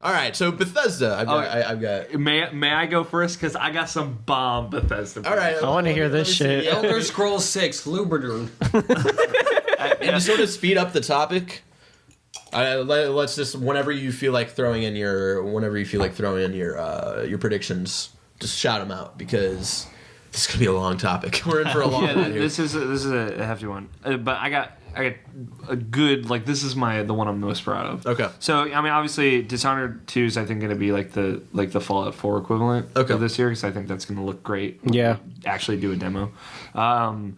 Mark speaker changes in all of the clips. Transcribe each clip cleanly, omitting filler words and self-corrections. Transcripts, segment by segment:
Speaker 1: All right, so Bethesda. I've got.
Speaker 2: May I go first? Because I got some bomb Bethesda.
Speaker 1: All right,
Speaker 3: I want to hear this shit.
Speaker 4: Elder Scrolls 6, Lubriderm.
Speaker 1: And to sort of speed up the topic, let's just whenever you feel like throwing in your predictions, just shout them out because this is gonna be a long topic. We're in for a long one here.
Speaker 2: This is a hefty one, but I got a good this is the one I'm most proud of.
Speaker 1: Okay.
Speaker 2: So I mean, obviously, Dishonored 2 is I think going to be like the Fallout 4 equivalent of this year because I think that's going to look great.
Speaker 3: Yeah.
Speaker 2: Actually, do a demo, and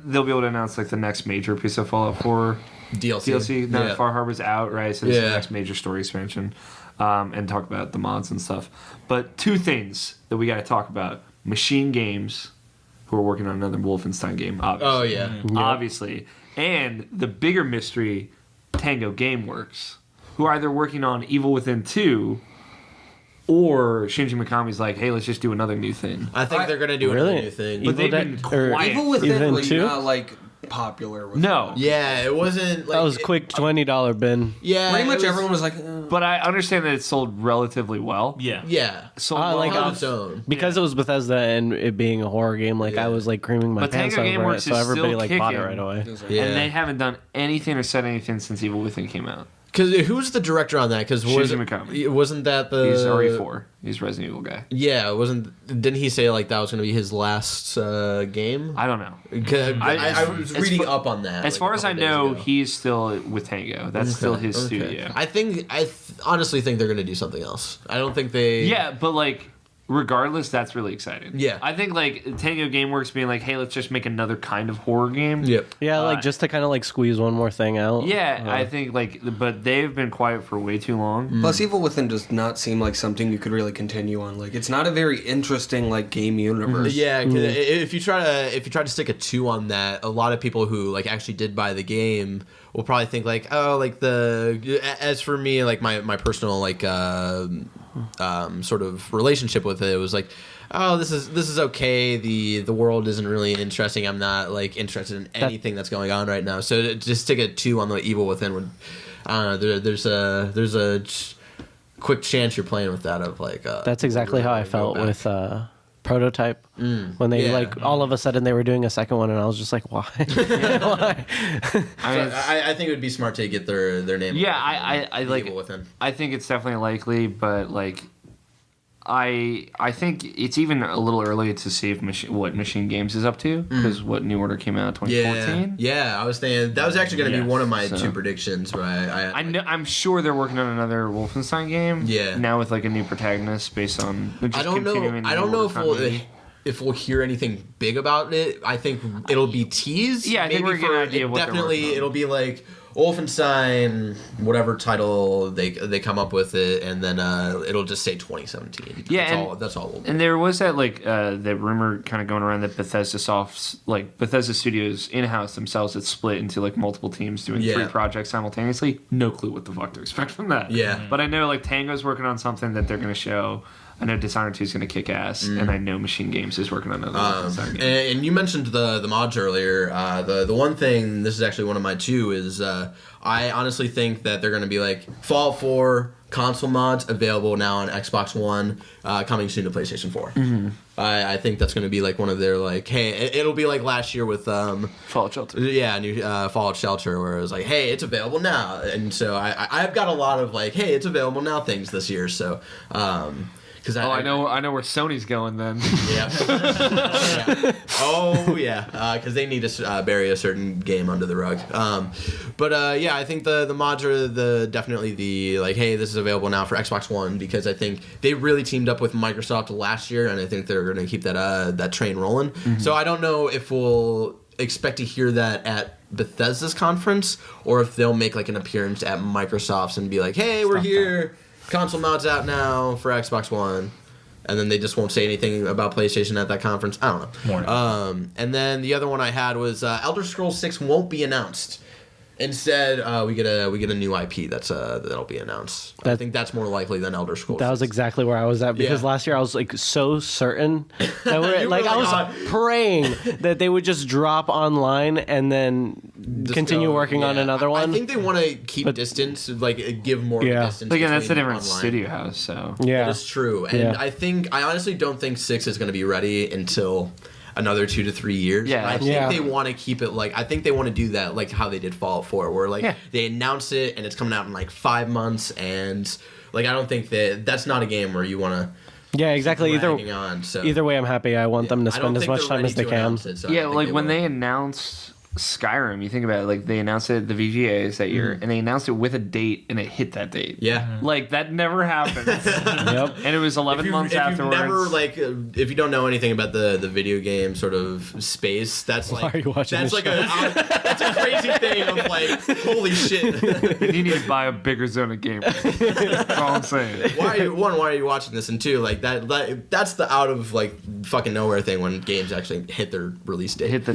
Speaker 2: they'll be able to announce like the next major piece of Fallout 4 DLC. Now that Far Harbor's out, right? So this is the next major story expansion, and talk about the mods and stuff. But two things that we got to talk about: Machine Games, who are working on another Wolfenstein game. Obviously.
Speaker 1: Oh yeah.
Speaker 2: Obviously. And the bigger mystery, Tango Gameworks, who are either working on Evil Within 2 or Shinji Mikami's like, hey, let's just do another new thing.
Speaker 1: I think they're gonna do another new thing.
Speaker 2: But they've been quiet.
Speaker 4: Evil Within was
Speaker 3: 2?
Speaker 4: not popular with
Speaker 2: No.
Speaker 1: Yeah, it wasn't like
Speaker 3: That was a quick $20 bin.
Speaker 1: Yeah,
Speaker 4: pretty much everyone was like
Speaker 2: But I understand that it sold relatively well.
Speaker 1: Yeah.
Speaker 2: Sold
Speaker 3: I
Speaker 2: well
Speaker 3: like
Speaker 1: on
Speaker 2: enough.
Speaker 1: its own.
Speaker 3: Because it was Bethesda and it being a horror game, I was creaming my
Speaker 2: But
Speaker 3: pants
Speaker 2: Tango
Speaker 3: over it,
Speaker 2: Gameworks
Speaker 3: so
Speaker 2: is
Speaker 3: everybody
Speaker 2: still
Speaker 3: bought it
Speaker 2: kicking.
Speaker 3: right away.
Speaker 1: Yeah.
Speaker 2: And they haven't done anything or said anything since Evil Within came out.
Speaker 1: Because who's the director on that? Because
Speaker 2: Shinji Mikami.
Speaker 1: Wasn't that the?
Speaker 2: He's RE4. He's Resident Evil guy.
Speaker 1: Yeah, didn't he say that was going to be his last game?
Speaker 2: I don't know.
Speaker 1: I was reading up on that.
Speaker 2: As far as I know, he's still with Tango. That's still his studio.
Speaker 1: I honestly think they're going to do something else. I don't think they.
Speaker 2: Yeah, but regardless, that's really exciting.
Speaker 1: Yeah.
Speaker 2: I think Tango Gameworks being like, hey, let's just make another kind of horror game.
Speaker 1: Yep.
Speaker 3: Yeah, just to kind of squeeze one more thing out.
Speaker 2: Yeah, I think but they've been quiet for way too long.
Speaker 4: Plus, Evil Within does not seem like something you could really continue on. It's not a very interesting game universe.
Speaker 1: Yeah, 'cause if you try to stick a 2 on that, a lot of people who actually did buy the game will probably think as for me, my personal sort of relationship with it was this is okay. The world isn't really interesting. I'm not interested in anything that's going on right now. So to just stick a 2 on the Evil Within would, I don't know. There's a quick chance you're playing with that
Speaker 3: That's exactly how I felt with Prototype when they all of a sudden they were doing a second one, and I was just like, why? Why?
Speaker 1: I think it would be smart to get their name.
Speaker 2: Yeah, I like.
Speaker 1: Evil Within.
Speaker 2: I think it's definitely likely, but I think it's even a little early to see what Machine Games is up to because what New Order came out in 2014.
Speaker 1: Yeah, I was thinking that was actually going to be one of my 2 predictions, but
Speaker 2: I'm sure they're working on another Wolfenstein game.
Speaker 1: Yeah.
Speaker 2: Now with a new protagonist based on just
Speaker 1: I don't know if we'll hear anything big about it. I think it'll be teased.
Speaker 2: Yeah, I think we're getting an idea of what
Speaker 1: definitely
Speaker 2: they're working on.
Speaker 1: It'll be Wolfenstein, whatever title they come up with it, and then it'll just say 2017.
Speaker 2: Yeah,
Speaker 1: that's all.
Speaker 2: And there was that that rumor kind of going around that Bethesda Studios in-house themselves had split into multiple teams doing 3 projects simultaneously. No clue what the fuck to expect from that.
Speaker 1: Yeah,
Speaker 2: but I know Tango's working on something that they're going to show. I know Dishonored 2 is going to kick ass, and I know Machine Games is working on another game.
Speaker 1: And you mentioned the mods earlier. The one thing, this is actually one of my 2, is I honestly think that they're going to be Fallout 4 console mods available now on Xbox One, coming soon to PlayStation 4. Mm-hmm. I think that's going to be one of their hey, it'll be last year with
Speaker 2: Fallout Shelter.
Speaker 1: Yeah, new Fallout Shelter, where it was hey, it's available now, and so I've got a lot of hey, it's available now things this year. So. I
Speaker 2: know where Sony's going then.
Speaker 1: Yeah. Oh yeah, because they need to bury a certain game under the rug. I think the mods are definitely the hey, this is available now for Xbox One, because I think they really teamed up with Microsoft last year, and I think they're going to keep that train rolling. Mm-hmm. So I don't know if we'll expect to hear that at Bethesda's conference, or if they'll make an appearance at Microsoft's and be hey, we're here. Console mods out now for Xbox One, and then they just won't say anything about PlayStation at that conference. I don't know. And then the other one I had was Elder Scrolls 6 won't be announced. Instead, we get a new IP that'll be announced. I think that's more likely than Elder Scrolls.
Speaker 3: That was exactly where I was at, because last year I was so certain that I was praying that they would just drop online and then continue working on another one.
Speaker 1: I think they want to keep distance, like give more distance.
Speaker 2: But again, that's a different
Speaker 1: online.
Speaker 2: studio house, so
Speaker 1: that is true. And I honestly don't think 6 is going to be ready until another 2 to 3 years.
Speaker 2: Yeah,
Speaker 1: I think they want to keep it I think they want to do that like how they did Fallout 4, where they announce it and it's coming out in like 5 months, and I don't think that's not a game where you want to.
Speaker 3: Yeah, exactly. Either way, I'm happy. I want them to spend as much time as they can.
Speaker 2: When they announced Skyrim, you think about it, they announced it at the VGAs that year, and they announced it with a date, and it hit that date.
Speaker 1: Yeah.
Speaker 2: That never happens.
Speaker 3: Yep.
Speaker 2: And it was 11 months afterwards.
Speaker 1: If you don't know anything about the video game sort of space, that's
Speaker 3: Why are you watching
Speaker 1: that's
Speaker 3: this
Speaker 1: that's a crazy thing of holy shit.
Speaker 2: You need to buy a bigger zone of gamers. That's all I'm saying.
Speaker 1: Why are you watching this? And two, that's the out of fucking nowhere thing when games actually hit their release date.
Speaker 2: Hit the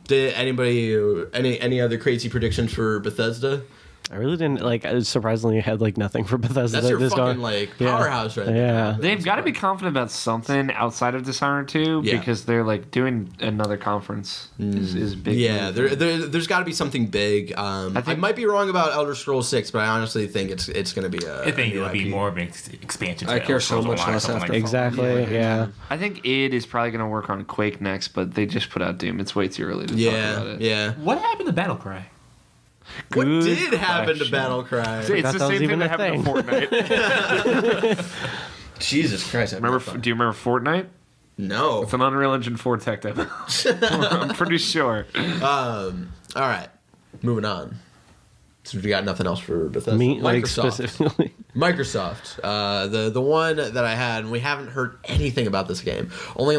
Speaker 2: date.
Speaker 1: Any other crazy predictions for Bethesda?
Speaker 3: I really didn't surprisingly had nothing for Bethesda.
Speaker 1: That's your fucking powerhouse right now.
Speaker 2: They've got to be confident about something outside of Dishonored 2 because they're doing another conference is big.
Speaker 1: Yeah, there's got to be something big. I might be wrong about Elder Scrolls 6, but I honestly think it's going to be
Speaker 5: I think it'll be more of an expansion.
Speaker 4: I care so much less after.
Speaker 3: Exactly. Yeah.
Speaker 2: I think id is probably going to work on Quake next, but they just put out Doom. It's way too early to talk about it.
Speaker 1: Yeah.
Speaker 5: What happened to Battlecry?
Speaker 1: What did happen to Battlecry?
Speaker 2: It's the same thing that happened to Fortnite.
Speaker 1: Jesus Christ!
Speaker 2: Do you remember Fortnite?
Speaker 1: No.
Speaker 2: It's an Unreal Engine 4 tech demo. I'm pretty sure.
Speaker 1: All right, moving on. Since we got nothing else for Bethesda.
Speaker 3: Specifically.
Speaker 1: Microsoft. The one that I had, and we haven't heard anything about this game. Only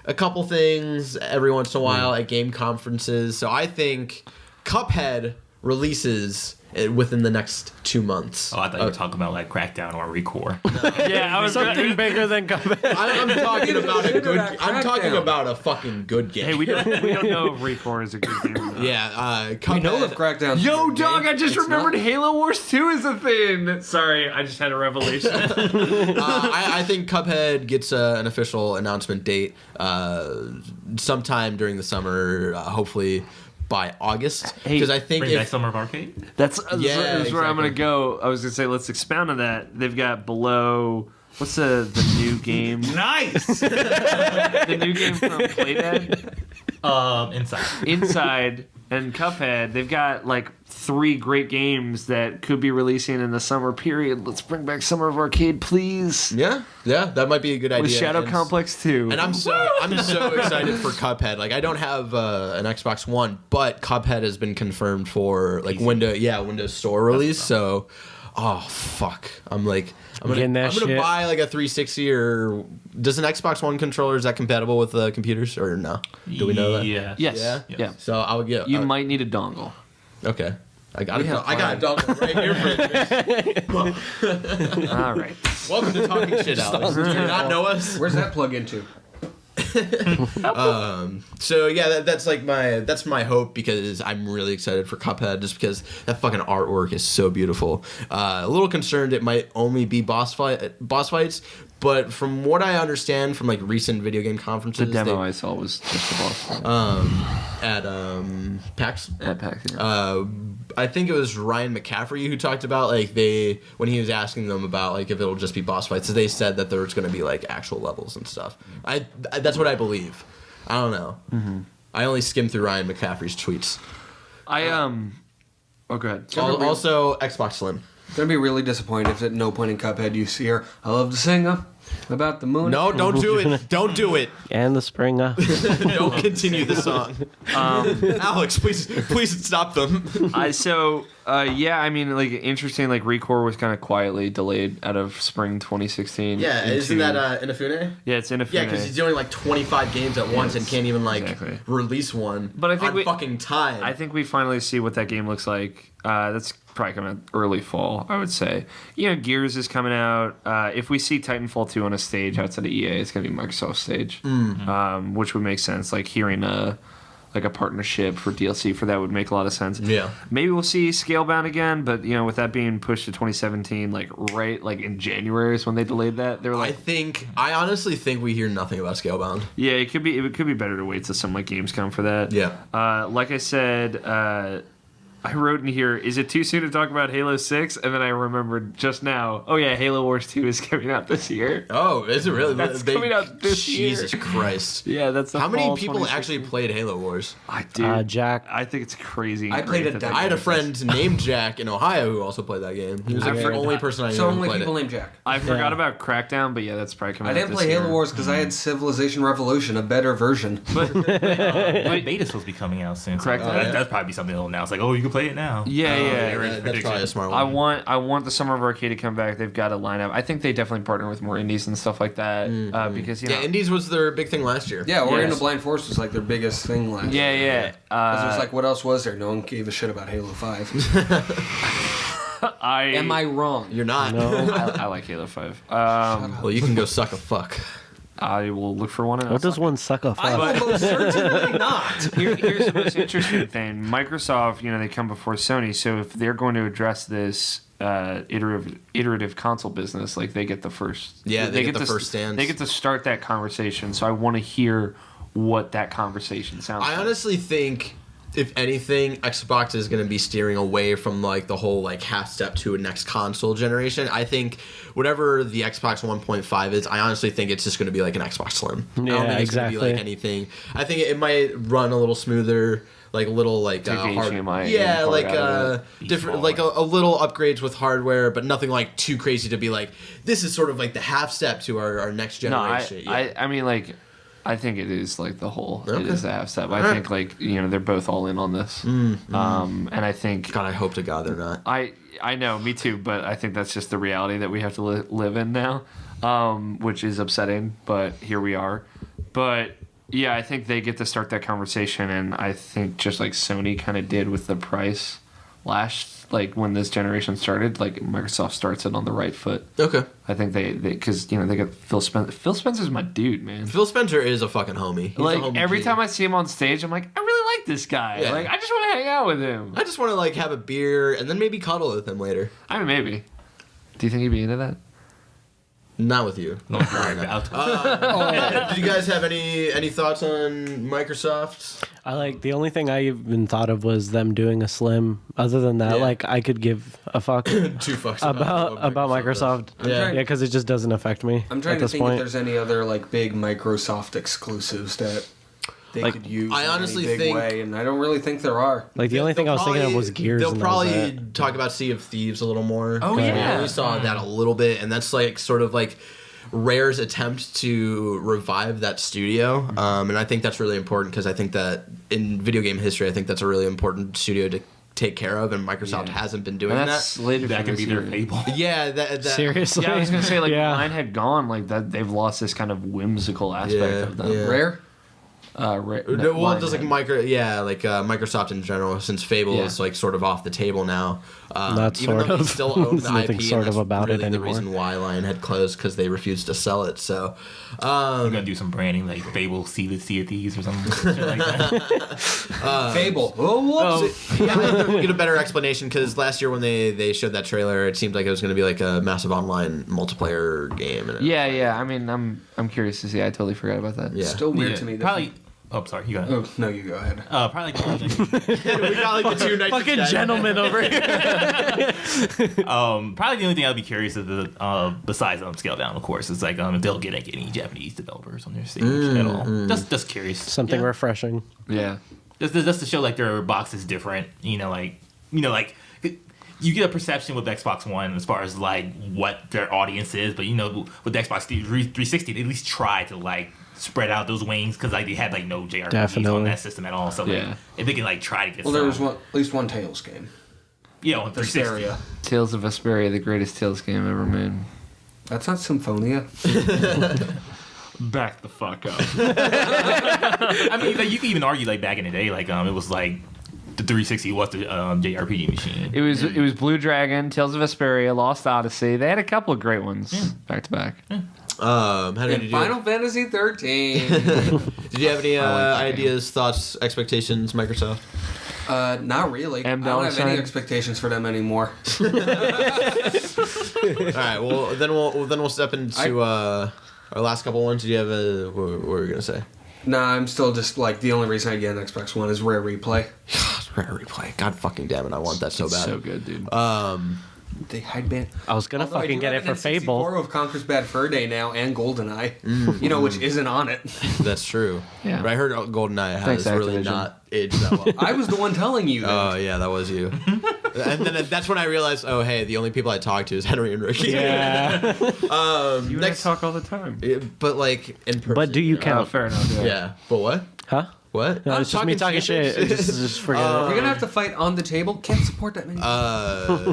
Speaker 1: a couple things every once in a while at game conferences. So I think Cuphead releases within the next 2 months.
Speaker 5: Oh, I thought you were talking about Crackdown or Recore.
Speaker 2: Yeah, I was
Speaker 3: something bigger than Cuphead.
Speaker 1: I'm talking about a good. I'm talking about a fucking good game.
Speaker 2: Hey, we don't know if Recore is a good game. Or not.
Speaker 1: Yeah, Cuphead.
Speaker 4: We know if Crackdown.
Speaker 2: Yo, dog! I just remembered Halo Wars 2 is a thing. Sorry, I just had a revelation.
Speaker 1: I think Cuphead gets an official announcement date sometime during the summer, hopefully by August, because I think
Speaker 5: bring back Summer of Arcade.
Speaker 2: That's where I'm gonna go. I was gonna say let's expound on that. They've got below. What's the new game?
Speaker 5: Nice.
Speaker 2: The new game from Playdead. Inside and Cuphead. They've got 3 great games that could be releasing in the summer period. Let's bring back Summer of Arcade, please.
Speaker 1: Yeah, that might be a good idea.
Speaker 2: With Shadow Complex 2.
Speaker 1: And I'm so excited for Cuphead. I don't have an Xbox One, but Cuphead has been confirmed for Windows Store release. So, oh fuck, I'm gonna buy a 360 or does an Xbox One controller, is that compatible with computers or no? Do we know that?
Speaker 5: Yeah.
Speaker 2: Yes. Yeah.
Speaker 1: So I would get.
Speaker 2: You might need a dongle.
Speaker 1: Okay. I got a dongle right here for you.
Speaker 2: All right.
Speaker 1: Welcome to Talking Shit, Alex. Do you not know us?
Speaker 4: Where's that plug into?
Speaker 1: So yeah, that's my hope, because I'm really excited for Cuphead, just because that fucking artwork is so beautiful. A little concerned it might only be boss fights, but from what I understand from recent video game conferences,
Speaker 2: the demo I saw was just a boss fight.
Speaker 1: At PAX.
Speaker 2: At PAX. Yeah.
Speaker 1: I think it was Ryan McCaffrey who talked about when he was asking them about if it'll just be boss fights, so they said that there's going to be actual levels and stuff. That's what I believe. I don't know. Mm-hmm. I only skimmed through Ryan McCaffrey's tweets.
Speaker 2: Oh, go ahead.
Speaker 1: Also, Xbox Slim.
Speaker 4: Gonna be really disappointed if at no point in Cuphead you see her. I love to sing about the moon.
Speaker 1: No, don't do it. Don't do it.
Speaker 3: And the Springer.
Speaker 1: Don't continue the song. Alex, please stop them.
Speaker 2: Interesting. Recore was kind of quietly delayed out of spring 2016.
Speaker 1: Yeah, isn't that Inafune?
Speaker 2: Yeah, it's Inafune.
Speaker 1: Yeah, because he's doing 25 games at once and can't even release one.
Speaker 2: But I think
Speaker 1: on fucking time.
Speaker 2: I think we finally see what that game looks like. That's probably coming out early fall, I would say. Gears is coming out. If we see Titanfall 2 on a stage outside of EA, it's going to be Microsoft's stage, which would make sense. Hearing a like a partnership for DLC for that would make a lot of sense.
Speaker 1: Yeah.
Speaker 2: Maybe we'll see Scalebound again, but with that being pushed to 2017, like right like in January is when they delayed that. They were like,
Speaker 1: I honestly think we hear nothing about Scalebound.
Speaker 2: yeah, it could be better to wait till some like games come for that.
Speaker 1: Yeah.
Speaker 2: Like I said, I wrote in here, is it too soon to talk about Halo 6? And then I remembered just now, oh yeah, Halo Wars 2 is coming out this year.
Speaker 1: Oh, is it really?
Speaker 2: That's coming out this year.
Speaker 1: Jesus Christ.
Speaker 2: Yeah, that's the
Speaker 1: How many
Speaker 2: fall
Speaker 1: people
Speaker 2: 2016.
Speaker 1: actually played Halo Wars?
Speaker 3: Jack.
Speaker 2: I think it's crazy.
Speaker 4: I played
Speaker 2: great
Speaker 4: it.
Speaker 2: that
Speaker 1: I had a friend named Jack in Ohio who also played that game. He was like the only person I knew
Speaker 4: So
Speaker 1: who
Speaker 4: only
Speaker 1: played
Speaker 4: people
Speaker 1: it.
Speaker 4: named Jack.
Speaker 2: I forgot about Crackdown, but yeah, that's probably coming
Speaker 4: I
Speaker 2: out
Speaker 4: didn't
Speaker 2: this
Speaker 4: play
Speaker 2: year.
Speaker 4: Halo Wars because I had Civilization Revolution, a better version.
Speaker 5: Beta's supposed to be coming out soon. So
Speaker 2: Correct.
Speaker 5: that'd probably be something they'll announce. Like, oh, you can play it now.
Speaker 2: Yeah.
Speaker 1: That's probably a smart
Speaker 2: I
Speaker 1: one.
Speaker 2: want the Summer of Arcade to come back. They've got a lineup. I think they definitely partner with more indies and stuff like that because
Speaker 1: Yeah, Indies was their big thing last year.
Speaker 4: Yeah, Ori and the
Speaker 2: Yes.
Speaker 4: Blind Forest was like their biggest thing last year.
Speaker 2: yeah.
Speaker 4: Because it was like, what else was there? No one gave a shit about Halo 5. Am I wrong?
Speaker 1: You're not.
Speaker 2: I like Halo 5.
Speaker 1: Well, you can go suck a fuck.
Speaker 2: I will look for one. And
Speaker 3: What does one suck off?
Speaker 4: I will most certainly not.
Speaker 2: Here's the most interesting thing. Microsoft, they come before Sony, so if they're going to address this iterative console business, like they get the first.
Speaker 1: Yeah, they get the first stance.
Speaker 2: They get to start that conversation. So I want to hear what that conversation sounds like.
Speaker 1: I honestly think, if anything, Xbox is going to be steering away from like the whole like half step to a next console generation. I think whatever the Xbox 1.5 is, I honestly think it's just going to be like an Xbox Slim. I don't
Speaker 3: Yeah,
Speaker 1: think it's going to be like
Speaker 3: exactly.
Speaker 1: anything. I think it might run a little smoother. Like a little like
Speaker 2: Take the
Speaker 1: hard,
Speaker 2: HDMI
Speaker 1: yeah,
Speaker 2: in
Speaker 1: like
Speaker 2: part out of
Speaker 1: different, like a little upgrades with hardware, but nothing like too crazy to be like this is sort of like the half step to our next
Speaker 2: No,
Speaker 1: generation. Yeah.
Speaker 2: I mean, like, I think it is like the whole.
Speaker 1: Okay.
Speaker 2: It is the half step. I
Speaker 1: Alright.
Speaker 2: think like they're both all in on this. And I think
Speaker 1: God, I hope to God they're not.
Speaker 2: I know, me too, but I think that's just the reality that we have to live in now, which is upsetting, but here we are. But yeah, I think they get to start that conversation, and I think just like Sony kind of did with the price like when this generation started, like Microsoft starts it on the right foot.
Speaker 1: Okay.
Speaker 2: I think they because they got Phil Spencer. Phil Spencer's my dude, man.
Speaker 1: Phil Spencer is a fucking homie. He's a
Speaker 2: Like
Speaker 1: homie
Speaker 2: every
Speaker 1: G.
Speaker 2: time I see him on stage, I'm like, I really like this guy.
Speaker 1: Yeah.
Speaker 2: Like I just want to hang out with him.
Speaker 1: I just want to like have a beer and then maybe cuddle with him later.
Speaker 2: I mean, maybe. Do you think he'd be into that?
Speaker 1: Not with you.
Speaker 5: No, about.
Speaker 1: Did you guys have any thoughts on Microsoft?
Speaker 3: I like the only thing I even thought of was them doing a Slim. Other than that,
Speaker 1: Yeah.
Speaker 3: like I could give a fuck
Speaker 1: Two fucks
Speaker 3: about Microsoft.
Speaker 1: Yeah.
Speaker 3: Yeah, because it just doesn't affect me.
Speaker 4: I'm trying
Speaker 3: at
Speaker 4: to
Speaker 3: this
Speaker 4: think
Speaker 3: point.
Speaker 4: if there's any other like big Microsoft exclusives that they
Speaker 3: Like,
Speaker 4: could use
Speaker 1: I
Speaker 4: in
Speaker 1: honestly
Speaker 4: any big
Speaker 1: think-
Speaker 4: way, and I don't really think there are.
Speaker 3: Like the only thing I was thinking of was Gears.
Speaker 1: They'll
Speaker 3: and that was
Speaker 1: probably
Speaker 3: it.
Speaker 1: talk about Sea of Thieves a little more.
Speaker 2: Oh, yeah.
Speaker 1: We saw that a little bit, and that's like sort of like Rare's attempt to revive that studio, and I think that's really important because I think that in video game history, I think that's a really important studio to take care of, and Microsoft hasn't been doing
Speaker 2: And
Speaker 1: that.
Speaker 2: that's slated
Speaker 5: That
Speaker 2: for
Speaker 5: could
Speaker 2: this
Speaker 5: be their
Speaker 2: year.
Speaker 5: fable.
Speaker 1: Yeah, that
Speaker 3: Seriously.
Speaker 2: Yeah, I was gonna say like
Speaker 3: Yeah.
Speaker 2: mine had gone like that. They've lost this kind of whimsical aspect
Speaker 1: Yeah,
Speaker 2: of them.
Speaker 1: yeah.
Speaker 4: Rare?
Speaker 1: No, well, just like Microsoft in general, since Fable
Speaker 2: Yeah.
Speaker 1: is like sort of off the table now.
Speaker 3: Not
Speaker 1: even
Speaker 3: sort
Speaker 1: though they
Speaker 3: of.
Speaker 1: still own the
Speaker 3: There's nothing
Speaker 1: IP,
Speaker 3: sort
Speaker 1: and
Speaker 3: of
Speaker 1: that's
Speaker 3: about it
Speaker 1: really the
Speaker 3: anymore.
Speaker 1: reason why Lionhead closed because they refused to sell it. So,
Speaker 5: You're gonna do some branding like Fable, Sea of Thieves or something shit like that.
Speaker 4: Fable. Oh, whoops.
Speaker 1: yeah, I think we'll get a better explanation because last year when they showed that trailer, it seemed like it was going to be like a massive online multiplayer game. And
Speaker 2: Yeah. I mean, I'm curious to see. I totally forgot about that.
Speaker 1: yeah.
Speaker 4: Still weird
Speaker 5: Yeah,
Speaker 4: to me. That
Speaker 5: Probably. Oh, sorry. You got it.
Speaker 4: Oh, no, you go ahead.
Speaker 5: Probably.
Speaker 1: we got like the two nights.
Speaker 3: Fucking gentleman over here.
Speaker 5: Probably the only thing I'd be curious of besides Scale Down, of course, is like if they'll get any Japanese developers on their stage at all. Just curious.
Speaker 3: Something refreshing.
Speaker 2: Yeah.
Speaker 5: Just to show like their box is different. You get a perception with Xbox One as far as like what their audience is, but with the Xbox 360, they at least try to like spread out those wings because like they had like no JRPGs on
Speaker 3: Definitely.
Speaker 5: that system at all. So like,
Speaker 2: Yeah.
Speaker 5: if they can like try to get
Speaker 4: Well, there was at least one Tales game.
Speaker 5: on 360.
Speaker 4: Vesperia.
Speaker 2: Tales of Vesperia, the greatest Tales game ever made.
Speaker 4: That's not Symphonia.
Speaker 2: Back the fuck up.
Speaker 5: I mean, like, you can even argue like back in the day, like it was like the 360 was the JRPG machine.
Speaker 2: It was Blue Dragon, Tales of Vesperia, Lost Odyssey. They had a couple of great ones back to back.
Speaker 1: Did you
Speaker 4: Final Fantasy 13.
Speaker 1: Did you have any ideas, thoughts, expectations, Microsoft?
Speaker 4: Not really. I don't have any expectations for them anymore.
Speaker 1: All right. Well, then we'll step into our last couple ones. Did you have what were you gonna say?
Speaker 4: Nah, I'm still just like the only reason I get an Xbox One is Rare Replay.
Speaker 1: Rare Replay. God fucking damn it! I want that so bad.
Speaker 2: So good, dude.
Speaker 4: They hide ban.
Speaker 3: I was gonna fucking get it for Fable.
Speaker 4: Of Conker's Bad Fur Day now and GoldenEye. Which isn't on it.
Speaker 1: That's true.
Speaker 2: Yeah.
Speaker 1: But I heard GoldenEye has really not aged that well.
Speaker 4: I was the one telling you that.
Speaker 1: Oh yeah, that was you. And then that's when I realized, oh hey, the only people I talk to is Henry and Ricky.
Speaker 3: Yeah.
Speaker 2: You and I talk all the time.
Speaker 1: But like in person.
Speaker 3: But do you count?
Speaker 2: Fair enough.
Speaker 1: Yeah. But what?
Speaker 3: Huh?
Speaker 1: What?
Speaker 3: No, it's just me talking shit. Just forget it.
Speaker 4: We're gonna have to fight on the table. Can't support that many.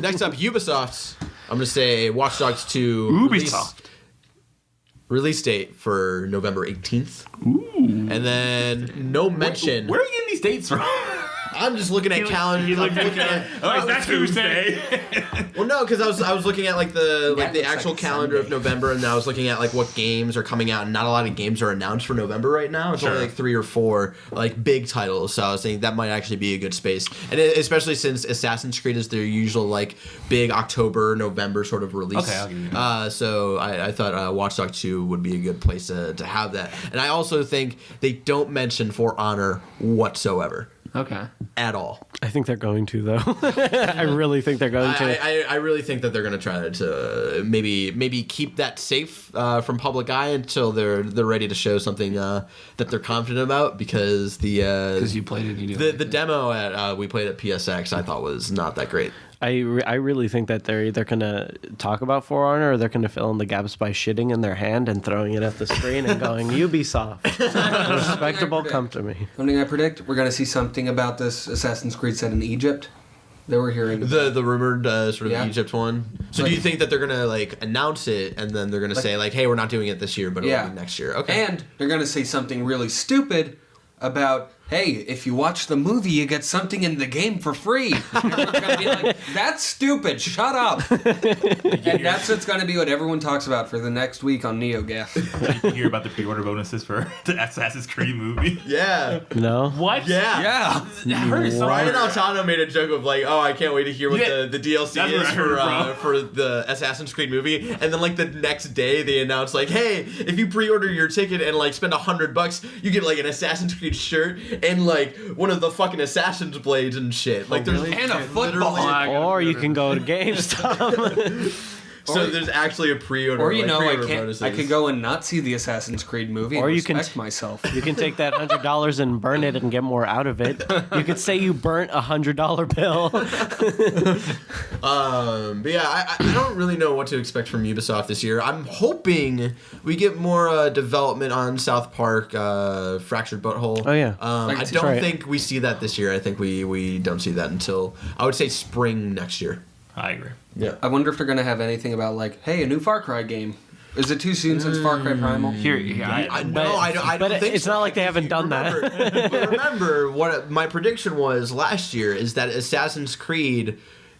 Speaker 1: Next up, Ubisoft. I'm gonna say Watch Dogs 2 release date for November 18th. Ooh. And then no mention.
Speaker 5: Where are you getting these dates from?
Speaker 1: I'm just looking at calendars. I'm looking at.
Speaker 5: Oh, that's Tuesday.
Speaker 1: Well, no, because I was looking at the actual calendar of November, and then I was looking at like what games are coming out, and not a lot of games are announced for November right now. It's only like 3 or 4 like big titles. So I was thinking that might actually be a good space, and especially since Assassin's Creed is their usual like big October, November sort of release.
Speaker 5: Okay, I'll give you that.
Speaker 1: So I thought Watch Dogs 2 would be a good place to have that, and I also think they don't mention For Honor whatsoever.
Speaker 2: Okay.
Speaker 1: At all.
Speaker 3: I think they're going to, though. I really think they're going to.
Speaker 1: I really think that they're going to try to maybe keep that safe from public eye until they're ready to show something that they're confident about, because
Speaker 2: you played it, you did
Speaker 1: the demo at we played at PSX I thought was not that great.
Speaker 3: I really think that they're either going to talk about For Honor or they're going to fill in the gaps by shitting in their hand and throwing it at the screen and going, Ubisoft, respectable, come to me.
Speaker 4: Something I predict, we're going to see something about this Assassin's Creed set in Egypt. They were hearing
Speaker 1: the rumored sort of Egypt one. So do you think that they're going to like announce it and then they're going to say like, hey, we're not doing it this year, but it'll be next year? Okay.
Speaker 4: And they're going to say something really stupid about, hey, if you watch the movie, you get something in the game for free. And everyone's going to be like, that's stupid, shut up. And that's what's going to be what everyone talks about for the next week on NeoGaf.
Speaker 5: You hear about the pre-order bonuses for the Assassin's Creed movie?
Speaker 1: Yeah.
Speaker 3: No?
Speaker 5: What?
Speaker 1: Yeah.
Speaker 5: I heard it.
Speaker 1: Ryan Altano made a joke of like, oh, I can't wait to hear what the DLC is for the Assassin's Creed movie. And then like the next day they announced like, hey, if you pre-order your ticket and like spend $100, you get like an Assassin's Creed shirt and like one of the fucking Assassin's blades and shit. Like there's
Speaker 4: and a football.
Speaker 3: Or you can go to GameStop.
Speaker 1: So there's actually a pre-order.
Speaker 4: Or I could go and not see the Assassin's Creed movie. Or you can myself.
Speaker 3: You can take that $100 and burn it and get more out of it. You could say you burnt $100 bill.
Speaker 1: But yeah, I don't really know what to expect from Ubisoft this year. I'm hoping we get more development on South Park, Fractured Butthole.
Speaker 3: Oh yeah.
Speaker 1: I don't think we see that this year. I think we don't see that until I would say spring next year.
Speaker 5: I agree.
Speaker 1: Yeah.
Speaker 4: I wonder if they're going to have anything about like, hey, a new Far Cry game. Is it too soon since Far Cry Primal?
Speaker 1: I don't think
Speaker 3: it's
Speaker 1: so.
Speaker 3: not like they haven't done that.
Speaker 1: But remember, what my prediction was last year is that Assassin's Creed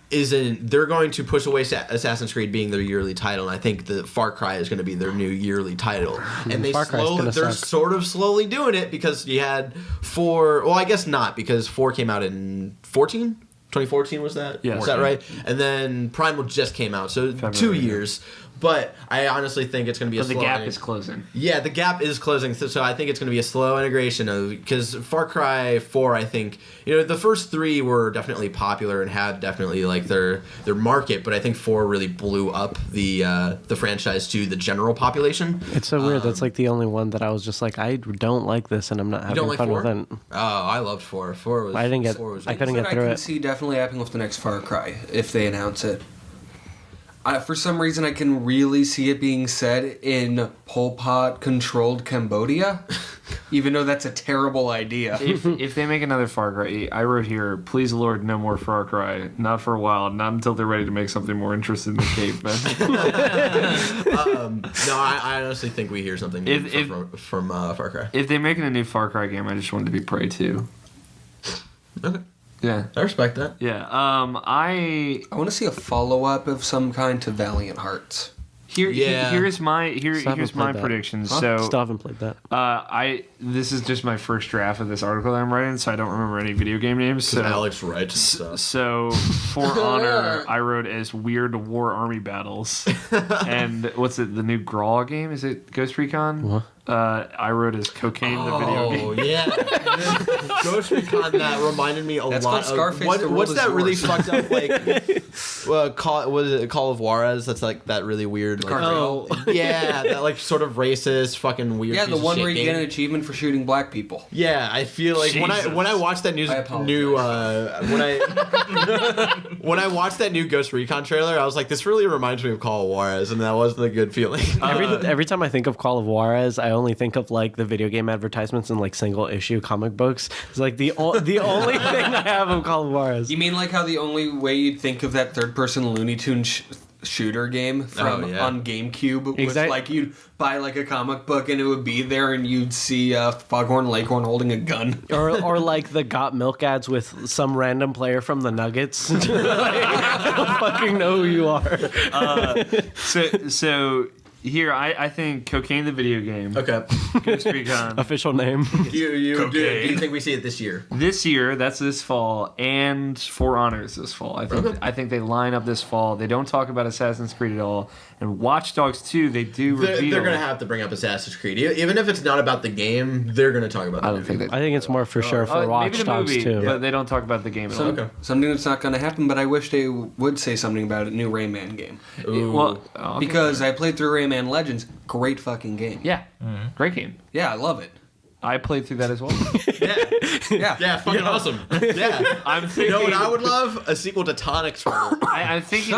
Speaker 1: they're going to push away Assassin's Creed being their yearly title, and I think the Far Cry is going to be their new yearly title. And they're sort of slowly doing it because you had 4. Well, I guess not, because 4 came out in 2014 was that?
Speaker 2: Yeah.
Speaker 1: Is that right? And then Primal just came out, so February, 2 years. But I honestly think it's going to be
Speaker 2: the gap is closing.
Speaker 1: Yeah, the gap is closing. So I think it's going to be a slow integration of, because Far Cry 4, I think, the first 3 were definitely popular and had definitely like their market, but I think 4 really blew up the franchise to the general population.
Speaker 3: It's so weird. That's like the only one that I was just like, I don't like this, and I'm not having fun 4? with it.
Speaker 1: Oh, I loved 4. 4 was.
Speaker 3: I couldn't get through it. I
Speaker 4: can see definitely happening with the next Far Cry if they announce it. For some reason, I can really see it being said in Pol Pot-controlled Cambodia, even though that's a terrible idea.
Speaker 2: If they make another Far Cry, I wrote here, please Lord, no more Far Cry. Not for a while, not until they're ready to make something more interesting than Caveman.
Speaker 1: No, I honestly think we hear something from Far Cry.
Speaker 2: If they're making a new Far Cry game, I just want it to be Prey 2.
Speaker 1: Okay.
Speaker 2: Yeah.
Speaker 1: I respect that.
Speaker 2: Yeah. I
Speaker 4: want to see a follow-up of some kind to Valiant Hearts.
Speaker 2: Here's my
Speaker 3: played that.
Speaker 2: predictions.
Speaker 3: Huh?
Speaker 2: So
Speaker 3: Still haven't played that.
Speaker 2: This is just my first draft of this article that I'm writing, so I don't remember any video game names. So
Speaker 1: Alex writes stuff.
Speaker 2: So For Honor, I wrote as Weird War Army Battles, and what's it? The new Graw game? Is it Ghost Recon?
Speaker 3: What?
Speaker 2: I wrote as Cocaine the video game.
Speaker 1: Oh yeah, Ghost Recon. That reminded me a
Speaker 4: That's
Speaker 1: lot.
Speaker 4: called Scarface.
Speaker 1: What's that really fucked up Call of Juarez? That's like that really weird. Like, yeah, that like sort of racist, fucking weird.
Speaker 4: Yeah,
Speaker 1: piece
Speaker 4: the
Speaker 1: of
Speaker 4: one
Speaker 1: shit
Speaker 4: where you
Speaker 1: game.
Speaker 4: get an achievement for shooting black people.
Speaker 1: Yeah, I feel like when I watched that when I watched that new Ghost Recon trailer, I was like, this really reminds me of Call of Juarez, and that wasn't a good feeling.
Speaker 3: Every time I think of Call of Juarez, I only think of like the video game advertisements and like single issue comic books. It's like the only thing I have of Call of Juarez.
Speaker 4: You mean like how the only way you'd think of that third-person Looney Tunes shooter game from on GameCube was like you'd buy like a comic book and it would be there and you'd see Foghorn Leghorn holding a gun,
Speaker 3: or like the Got Milk ads with some random player from the Nuggets. I don't fucking know who you are.
Speaker 2: So here, I think Cocaine the video game.
Speaker 1: Okay.
Speaker 2: Ghost Recon.
Speaker 3: Official name.
Speaker 1: Do you think we see it this year?
Speaker 2: This year, that's this fall, and For Honor is this fall. I think they line up this fall. They don't talk about Assassin's Creed at all. And Watch Dogs 2, they do reveal.
Speaker 1: They're going to have to bring up Assassin's Creed. Even if it's not about the game, they're going to talk about the movie.
Speaker 3: I think it's more for sure for Watch Dogs
Speaker 2: movie,
Speaker 3: 2.
Speaker 2: But they don't talk about the game at all.
Speaker 1: Okay.
Speaker 4: Something that's not going to happen, but I wish they would say something about a new Rayman game.
Speaker 2: Well,
Speaker 4: because I played through Rayman Legends. Great fucking game.
Speaker 2: Yeah. Great game.
Speaker 4: Yeah, I love it.
Speaker 2: I played through that as well.
Speaker 1: Yeah, fucking awesome. Yeah.
Speaker 2: I'm thinking,
Speaker 1: You know what I would love? A sequel to Tonic Sphere.
Speaker 2: I'm thinking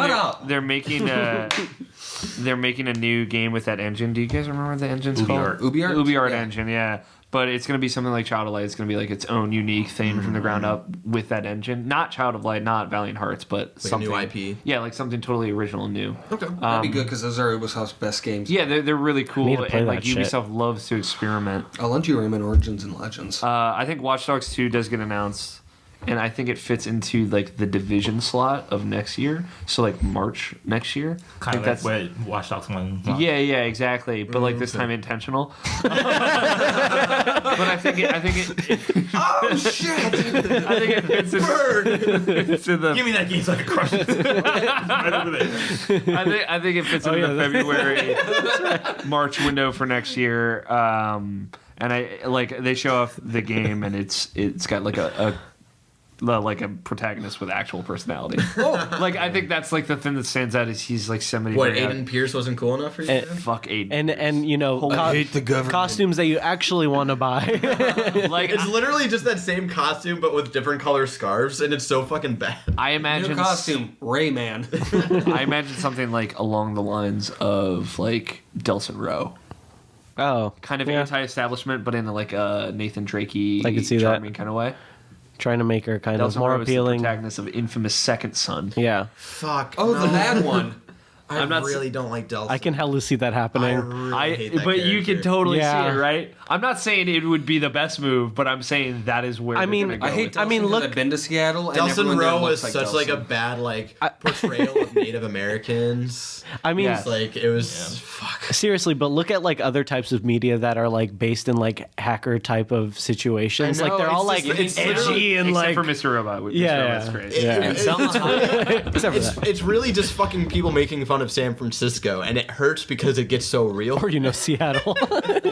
Speaker 2: they're making a new game with that engine. Do you guys remember what the engine's called? UbiArt engine, yeah. But it's going to be something like Child of Light. It's going to be like its own unique thing from the ground up with that engine. Not Child of Light, not Valiant Hearts, but
Speaker 1: like
Speaker 2: something.
Speaker 1: a new IP.
Speaker 2: Yeah, like something totally original and new.
Speaker 1: Okay.
Speaker 4: That'd be good because those are Ubisoft's best games.
Speaker 2: Yeah, they're really cool.
Speaker 3: need to play
Speaker 2: And like
Speaker 3: that shit.
Speaker 2: Ubisoft loves to experiment.
Speaker 4: I'll lend you Rayman Origins and Legends.
Speaker 2: I think Watch Dogs 2 does get announced. And I think it fits into like the Division slot of next year, so like March next year.
Speaker 5: Kind of like what Watch Dogs 1.
Speaker 2: Yeah, exactly. But like this time intentional. But I think it.
Speaker 1: Oh shit!
Speaker 2: I think it fits into the.
Speaker 5: Give me that game so I can crush it. Right over there.
Speaker 2: I think it fits into the February March window for next year. And I like they show off the game and it's got like a protagonist with actual personality. Like I think that's like the thing that stands out is he's like somebody.
Speaker 1: What, Aiden Pierce wasn't cool enough for you?
Speaker 2: Fuck Aiden.
Speaker 3: And you know,
Speaker 4: I hate the government.
Speaker 3: costumes that you actually want to buy.
Speaker 2: Like
Speaker 1: It's literally just that same costume, but with different color scarves, and it's so fucking bad.
Speaker 2: I
Speaker 4: New
Speaker 2: imagine
Speaker 4: costume, Rayman.
Speaker 2: I imagine something like along the lines of like Delson Rowe.
Speaker 3: Oh,
Speaker 2: Kind of anti-establishment, but in like a Nathan Drakey,
Speaker 3: I could see that.
Speaker 2: charming kind of way.
Speaker 3: Trying to make her kind of
Speaker 2: Delson
Speaker 3: more
Speaker 2: Rowe is
Speaker 3: appealing.
Speaker 2: the protagonist of Infamous Second Son.
Speaker 3: Yeah,
Speaker 1: Fuck.
Speaker 4: Oh, the bad one.
Speaker 1: I
Speaker 2: I'm not
Speaker 1: really don't like Delson.
Speaker 3: I can hella see that happening.
Speaker 1: I hate that
Speaker 2: But you
Speaker 1: character.
Speaker 2: can totally
Speaker 3: Yeah.
Speaker 2: see it, right? I'm not saying it would be the best move, but I'm saying that is where
Speaker 3: I
Speaker 2: they're
Speaker 3: mean,
Speaker 2: gonna go
Speaker 4: I hate
Speaker 2: with it.
Speaker 4: Delson.
Speaker 3: I mean, look-
Speaker 4: I've been to Seattle, and
Speaker 1: Delson
Speaker 4: everyone there
Speaker 1: Rowe
Speaker 4: looks
Speaker 1: is
Speaker 4: like
Speaker 1: such like a
Speaker 4: Delson.
Speaker 1: bad like portrayal of Native Americans.
Speaker 3: I mean,
Speaker 2: Yeah.
Speaker 1: It's like it was fuck.
Speaker 3: seriously, but look at like other types of media that are like based in like hacker type of situations.
Speaker 1: I know,
Speaker 3: like they're all
Speaker 1: it's
Speaker 3: like
Speaker 1: just- it's
Speaker 3: edgy and
Speaker 2: Except
Speaker 3: like
Speaker 2: for Mr. Robot. Mr.
Speaker 3: Yeah,
Speaker 2: Robot's great.
Speaker 3: yeah.
Speaker 4: And Selma Hayek.
Speaker 3: except for that.
Speaker 1: It's really just fucking people making fun of San Francisco, and it hurts because it gets so real.
Speaker 3: Or you know, Seattle.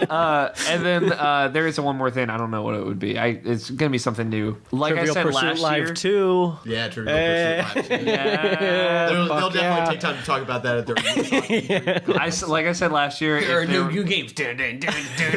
Speaker 2: And then there is one more thing. I don't know what it would be. It's gonna be something new. Like
Speaker 3: Trivial
Speaker 2: I said
Speaker 3: Pursuit
Speaker 2: last
Speaker 3: Live
Speaker 2: year.
Speaker 3: 2.
Speaker 1: Yeah, Trivial Pursuit Live.
Speaker 2: Yeah.
Speaker 1: They'll
Speaker 3: Fuck
Speaker 1: definitely
Speaker 3: yeah.
Speaker 1: take time to talk about that at their
Speaker 2: Like I said last year,
Speaker 4: There are
Speaker 2: if
Speaker 4: new games. Dun, dun, dun, dun.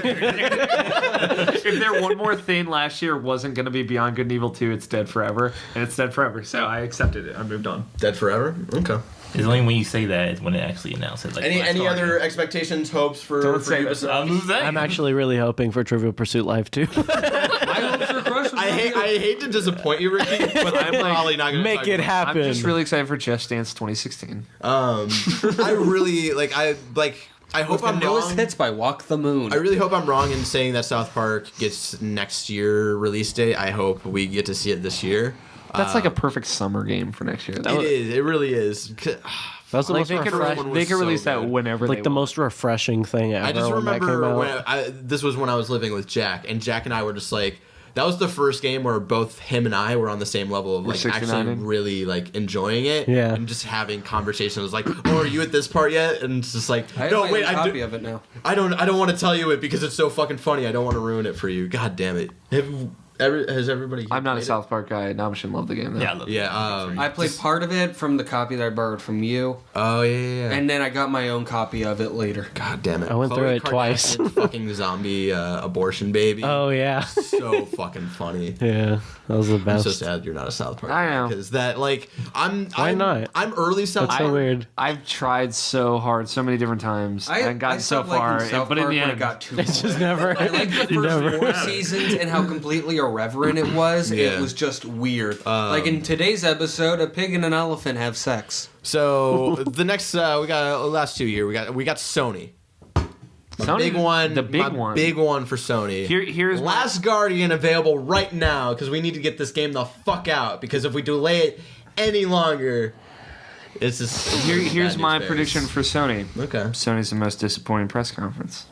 Speaker 2: if there one more thing last year wasn't going to be Beyond Good and Evil 2, it's dead forever, and it's dead forever. So I accepted it. I moved on.
Speaker 1: Dead Forever. Okay.
Speaker 5: It's only when you say that is when it actually announces. Like,
Speaker 1: Any other expectations, hopes for?
Speaker 2: Don't
Speaker 1: for
Speaker 2: say
Speaker 1: you
Speaker 2: that.
Speaker 1: besides-
Speaker 3: I'm actually really hoping for Trivial Pursuit Live 2.
Speaker 4: I hope for Crush was
Speaker 1: I hate to disappoint you, Ricky, but I'm probably not gonna
Speaker 3: Make it happen.
Speaker 2: I'm just really excited for Just Dance 2016.
Speaker 1: I really I hope
Speaker 4: With the
Speaker 1: I'm
Speaker 4: newest
Speaker 1: wrong.
Speaker 4: hits by Walk the Moon.
Speaker 1: I really hope I'm wrong in saying that South Park gets next year release date. I hope we get to see it this year.
Speaker 2: That's like a perfect summer game for next year.
Speaker 1: It is. It really is.
Speaker 3: That was the most
Speaker 2: They could
Speaker 1: one was
Speaker 2: release
Speaker 1: so
Speaker 2: that
Speaker 1: good.
Speaker 2: whenever
Speaker 3: like
Speaker 2: they
Speaker 3: the
Speaker 2: want.
Speaker 3: most refreshing thing ever.
Speaker 1: I just
Speaker 3: when that came
Speaker 1: remember
Speaker 3: out.
Speaker 1: this was when I was living with Jack, and Jack and I were just like, that was the first game where both him and I were on the same level of like
Speaker 2: 69
Speaker 1: actually
Speaker 2: in?
Speaker 1: really like enjoying it,
Speaker 3: Yeah.
Speaker 1: and just having conversations. It was like, oh, are you at this part yet? And it's just like,
Speaker 4: I have
Speaker 1: no,
Speaker 4: my
Speaker 1: wait,
Speaker 4: own copy of it now.
Speaker 1: I don't want to tell you it because it's so fucking funny. I don't want to ruin it for you. God damn it. Has everybody?
Speaker 2: I'm not a
Speaker 1: played it?
Speaker 2: South Park guy. Nabeshin loved the game though.
Speaker 5: Yeah, I love
Speaker 1: Yeah.
Speaker 4: I played part of it from the copy that I borrowed from you,
Speaker 1: Oh yeah.
Speaker 4: and then I got my own copy of it later.
Speaker 1: God damn it.
Speaker 3: I went through
Speaker 1: Khloe
Speaker 3: it twice.
Speaker 1: Kardashian, fucking zombie abortion baby.
Speaker 3: Oh yeah,
Speaker 1: So fucking funny.
Speaker 3: yeah, that was the
Speaker 1: I'm
Speaker 3: best.
Speaker 1: so sad you're not a South Park.
Speaker 2: I know.
Speaker 1: Because that, like,
Speaker 3: Why not?
Speaker 1: I'm early South
Speaker 3: That's so
Speaker 1: Park.
Speaker 3: weird.
Speaker 2: I've tried so hard, so many different times, and gotten so
Speaker 4: stopped
Speaker 2: far,
Speaker 4: liking South
Speaker 2: but in
Speaker 4: Park
Speaker 2: the
Speaker 4: when
Speaker 2: end,
Speaker 4: it got too
Speaker 3: It's
Speaker 4: boring.
Speaker 3: just never.
Speaker 4: I liked the
Speaker 3: you
Speaker 4: first
Speaker 3: never.
Speaker 4: 4 seasons and how completely irreverent it was.
Speaker 1: Yeah.
Speaker 4: It was just weird. Like in today's episode, a pig and an elephant have sex.
Speaker 1: So the next, we got last 2 year. We got Sony.
Speaker 2: Sony,
Speaker 1: Big one.
Speaker 2: the big
Speaker 1: my
Speaker 2: one.
Speaker 1: Big one for Sony.
Speaker 2: Here's
Speaker 1: Last Guardian available right now because we need to get this game the fuck out. Because if we delay it any longer, it's just.
Speaker 2: here's
Speaker 1: bad
Speaker 2: my
Speaker 1: news
Speaker 2: prediction
Speaker 1: bears.
Speaker 2: for Sony.
Speaker 1: Okay.
Speaker 2: Sony's the most disappointing press conference.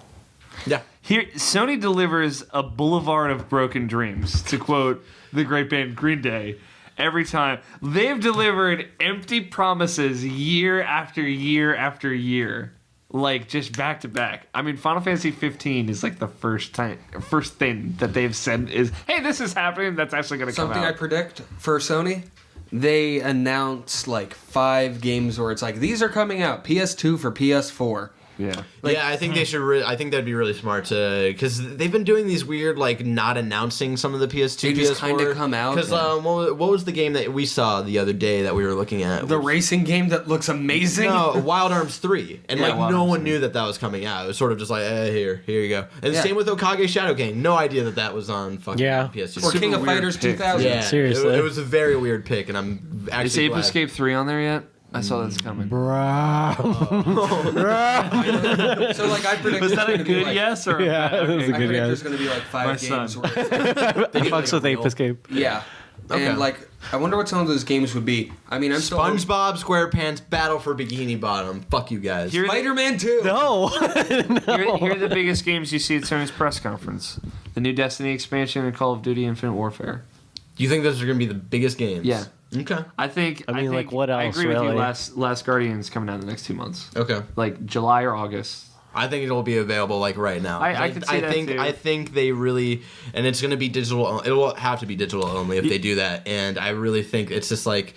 Speaker 1: Yeah.
Speaker 2: Here, Sony delivers a boulevard of broken dreams, to quote the great band Green Day. Every time they've delivered empty promises year after year after year, like just back to back. I mean, Final Fantasy 15 is like the first thing that they've said is, "Hey, this is happening." That's actually going to come
Speaker 4: Something I
Speaker 2: out.
Speaker 4: predict for Sony, they announce like 5 games where it's like, these are coming out. PS2 for PS4.
Speaker 2: Yeah.
Speaker 1: Yeah, I think they should. I think that'd be really smart to, because they've been doing these weird, like, not announcing some of the PS2,
Speaker 4: They just
Speaker 1: PS4.
Speaker 4: kinda come out.
Speaker 1: Because what was the game that we saw the other day that we were looking at?
Speaker 4: The racing game that looks amazing.
Speaker 1: No, Wild Arms 3, and
Speaker 4: Yeah,
Speaker 1: like
Speaker 4: Wild
Speaker 1: no
Speaker 4: Arms
Speaker 1: one
Speaker 4: 3.
Speaker 1: knew that was coming out. It was sort of just like, here you go. And
Speaker 4: Yeah.
Speaker 1: same with Okage Shadow King. No idea that was on fucking
Speaker 3: Yeah.
Speaker 1: PS2.
Speaker 4: Or King of
Speaker 2: weird
Speaker 4: Fighters
Speaker 2: pick.
Speaker 4: 2000.
Speaker 1: Yeah,
Speaker 3: Seriously.
Speaker 1: it was a very weird pick, and I'm
Speaker 2: Is
Speaker 1: actually
Speaker 2: Ape
Speaker 1: glad.
Speaker 2: Escape 3 on there yet? I saw that's coming.
Speaker 4: So like I predict
Speaker 2: Was that a
Speaker 4: there's gonna be,
Speaker 2: good
Speaker 4: like,
Speaker 2: yes or
Speaker 3: Yeah, it was a
Speaker 4: I
Speaker 3: good
Speaker 4: predict
Speaker 3: guess.
Speaker 4: there's going to be like 5
Speaker 2: My
Speaker 4: games
Speaker 2: son.
Speaker 4: where it's
Speaker 3: He fucks with Ape Escape.
Speaker 4: yeah.
Speaker 1: Okay.
Speaker 4: And like I wonder what some of those games would be. I mean, I'm still
Speaker 1: SpongeBob SquarePants Battle for Bikini Bottom. Fuck you guys.
Speaker 2: Here-
Speaker 4: Spider-Man 2.
Speaker 3: No.
Speaker 2: Here are the biggest games you see at Sony's press conference: the new Destiny expansion and Call of Duty: Infinite Warfare.
Speaker 1: Do you think those are going to be the biggest games?
Speaker 2: Yeah.
Speaker 1: Okay.
Speaker 2: I think.
Speaker 3: I mean,
Speaker 2: think,
Speaker 3: like, what
Speaker 2: I
Speaker 3: else,
Speaker 2: agree with
Speaker 3: really?
Speaker 2: you. Last Guardian's coming out in the next 2 months,
Speaker 1: Okay.
Speaker 2: like July or August.
Speaker 1: I think it'll be available like right now.
Speaker 2: I could see that,
Speaker 1: think
Speaker 2: too.
Speaker 1: I think they really, and it's going to be digital. It will have to be digital only if they do that. And I really think it's just like,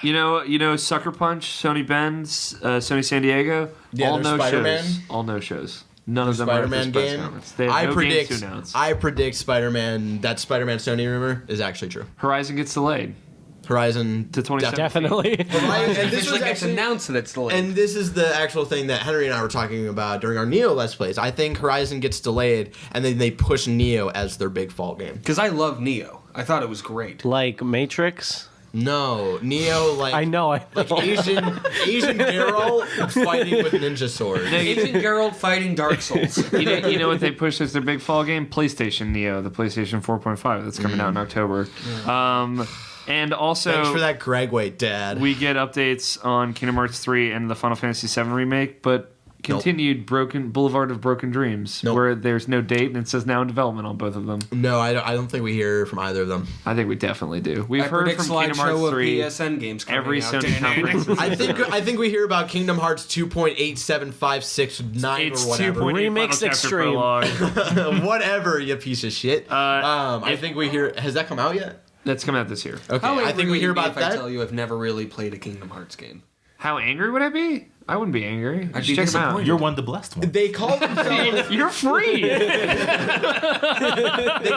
Speaker 2: You know, Sucker Punch, Sony Ben's, Sony San Diego.
Speaker 1: Yeah,
Speaker 2: all
Speaker 1: there's
Speaker 2: no
Speaker 1: Spider-Man.
Speaker 2: shows. All no shows. None of them are at this
Speaker 1: Spider-Man
Speaker 2: press
Speaker 1: game.
Speaker 2: conference. They have no games to announce.
Speaker 1: I predict Spider-Man. That Spider-Man Sony rumor is actually true.
Speaker 2: Horizon gets delayed
Speaker 1: Horizon
Speaker 2: to 2017.
Speaker 3: Definitely.
Speaker 1: Horizon, and this
Speaker 4: Officially
Speaker 1: was
Speaker 4: gets
Speaker 1: actually,
Speaker 4: announced that it's delayed.
Speaker 1: and this is the actual thing that Henry and I were talking about during our Neo Let's Plays. I think Horizon gets delayed, and then they push Neo as their big fall game.
Speaker 4: Because I love Neo. I thought it was great.
Speaker 3: Like Matrix.
Speaker 1: No, Neo like
Speaker 3: I know.
Speaker 1: like Asian Geralt fighting with ninja swords.
Speaker 4: Agent Geralt fighting Dark Souls.
Speaker 2: You know what they pushed as their big fall game? PlayStation Neo, the PlayStation 4.5 that's coming out in October. And also,
Speaker 1: Thanks for that Greg weight, Dad.
Speaker 2: we get updates on Kingdom Hearts 3 and the Final Fantasy 7 remake, but continued Broken Boulevard of Broken Dreams,
Speaker 1: Nope.
Speaker 2: where there's no date and it says now in development on both of them.
Speaker 1: No, I don't think we hear from either of them.
Speaker 2: I think we definitely do. We've
Speaker 4: I
Speaker 2: heard
Speaker 4: predict
Speaker 2: from Kingdom Hearts
Speaker 4: slideshow of
Speaker 2: 3
Speaker 4: PSN games coming
Speaker 2: every
Speaker 4: out.
Speaker 2: Sony conference.
Speaker 1: I think we hear about Kingdom Hearts 2.87569
Speaker 2: It's
Speaker 1: or whatever.
Speaker 2: 2.8
Speaker 3: Remix
Speaker 2: Final Chapter
Speaker 3: Extreme.
Speaker 2: Prologue.
Speaker 1: Whatever, you piece of shit. I think we hear. Has that come out yet?
Speaker 2: That's coming out this year.
Speaker 1: Okay,
Speaker 4: How
Speaker 1: I
Speaker 4: angry
Speaker 1: think
Speaker 4: would
Speaker 1: we hear
Speaker 4: you be
Speaker 1: about
Speaker 4: if I
Speaker 1: that.
Speaker 4: tell you I've never really played a Kingdom Hearts game.
Speaker 2: How angry would I be? I wouldn't be angry.
Speaker 4: I'd
Speaker 2: Just
Speaker 4: be
Speaker 2: check them out.
Speaker 4: disappointed.
Speaker 5: You're one of the blessed ones.
Speaker 1: They call themselves
Speaker 2: You're free.
Speaker 1: they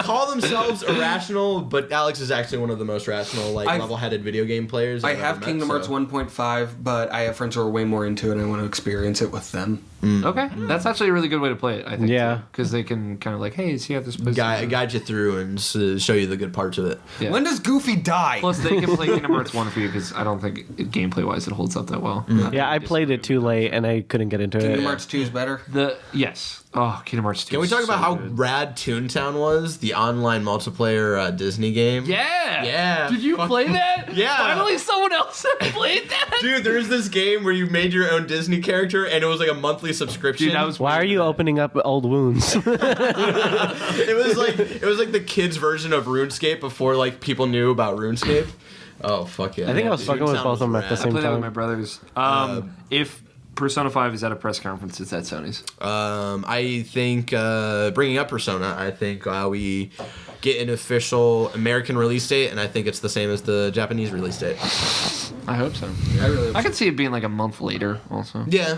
Speaker 1: call themselves irrational, but Alex is actually one of the most rational, like
Speaker 4: I've-
Speaker 1: level-headed video game players.
Speaker 4: I
Speaker 1: I've
Speaker 4: have
Speaker 1: ever met,
Speaker 4: Kingdom Hearts
Speaker 1: so.
Speaker 4: 1.5, but I have friends who are way more into it and I want to experience it with them.
Speaker 2: Okay, that's actually a really good way to play it. I think.
Speaker 3: Yeah.
Speaker 2: because they can kind of like, hey, see how this plays.
Speaker 1: Guide you through and show you the good parts of it.
Speaker 2: Yeah.
Speaker 4: When does Goofy die?
Speaker 2: Plus, they can play Kingdom Hearts 1 for you because I don't think gameplay wise it holds up that well.
Speaker 3: Yeah, I played it too late, and I couldn't get into it.
Speaker 4: Kingdom Hearts 2 is better.
Speaker 2: Yes. Oh, Kingdom Hearts 2.
Speaker 1: Can we talk about how rad Toontown was? The online multiplayer Disney game.
Speaker 2: Yeah.
Speaker 1: Yeah.
Speaker 2: Did you play that?
Speaker 1: Yeah.
Speaker 2: Finally, someone else had played that.
Speaker 1: Dude, there's this game where you made your own Disney character, and it was like a monthly subscription.
Speaker 2: Dude, that was
Speaker 3: Why are you opening up old wounds?
Speaker 1: it was like the kids' version of RuneScape before like people knew about RuneScape. Oh fuck yeah!
Speaker 3: I think I was fucking with both of them at the
Speaker 2: I
Speaker 3: same
Speaker 2: played that with my
Speaker 3: time.
Speaker 2: brothers. If Persona 5 is at a press conference, it's at Sony's.
Speaker 1: I think bringing up Persona, I think we get an official American release date, and I think it's the same as the Japanese release date.
Speaker 2: I hope so.
Speaker 4: I
Speaker 2: I could see it being like a month later, also.
Speaker 1: Yeah.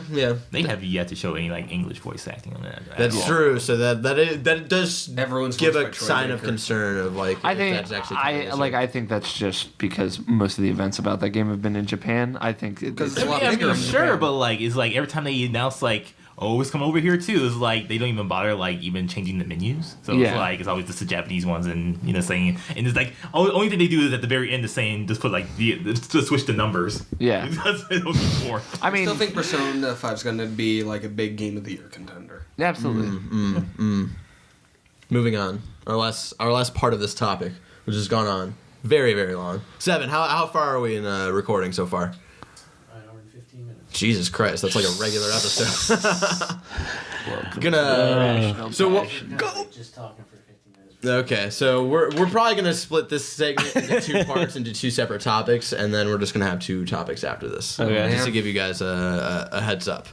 Speaker 5: They have yet to show any like English voice acting on that.
Speaker 1: That's true. So that does
Speaker 4: Everyone's
Speaker 1: give
Speaker 4: voiced
Speaker 1: a
Speaker 4: by Troy
Speaker 1: sign of
Speaker 4: Baker.
Speaker 1: concern of like
Speaker 2: I
Speaker 1: if
Speaker 2: think
Speaker 1: that's actually coming this year.
Speaker 2: I think that's just because most of the events about that game have been in Japan. I think
Speaker 4: Because it's a lot
Speaker 5: I
Speaker 4: bigger
Speaker 5: mean,
Speaker 4: in
Speaker 5: sure,
Speaker 4: Japan.
Speaker 5: but like it's like every time they announce like, oh, it's coming over here too, it's like they don't even bother like even changing the menus. So
Speaker 2: Yeah.
Speaker 5: it's like it's always just the Japanese ones, and saying, and it's like only thing they do is at the very end is saying just put like just switch the numbers.
Speaker 2: Yeah.
Speaker 5: That's what it was before.
Speaker 2: I
Speaker 4: I
Speaker 2: mean,
Speaker 4: still think Persona 5 is going to be like a big Game of the Year contender.
Speaker 2: absolutely.
Speaker 1: Moving on, our last part of this topic, which has gone on very, very long. 7, how far are we in recording so far?
Speaker 6: An hour and 15 minutes.
Speaker 1: Jesus Christ, that's like a regular episode. Gonna so what? Go.
Speaker 6: Just talking for 15 minutes.
Speaker 1: Okay, so we're probably gonna split this segment into 2 parts, into 2 separate topics, and then we're just gonna have 2 topics after this.
Speaker 3: Okay.
Speaker 1: Just to give you guys a heads up.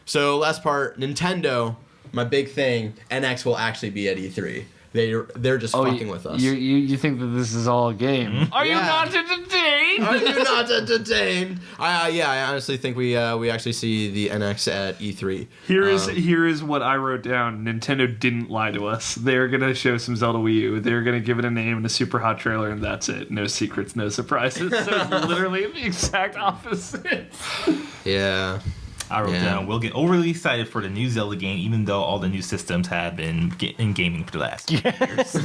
Speaker 1: So last part, Nintendo, my big thing, NX will actually be at E3. They're just fucking with us.
Speaker 2: You think that this is all a game? Are you
Speaker 1: Yeah.
Speaker 2: not entertained?
Speaker 1: Are you not entertained? I honestly think we actually see the NX at E3.
Speaker 2: Here is what I wrote down. Nintendo didn't lie to us. They're gonna show some Zelda Wii U. They're gonna give it a name and a super hot trailer, and that's it. No secrets, no surprises. So it's literally the exact opposite.
Speaker 1: Yeah.
Speaker 5: I wrote down, we'll get overly excited for the new Zelda game, even though all the new systems have been in gaming for the last years.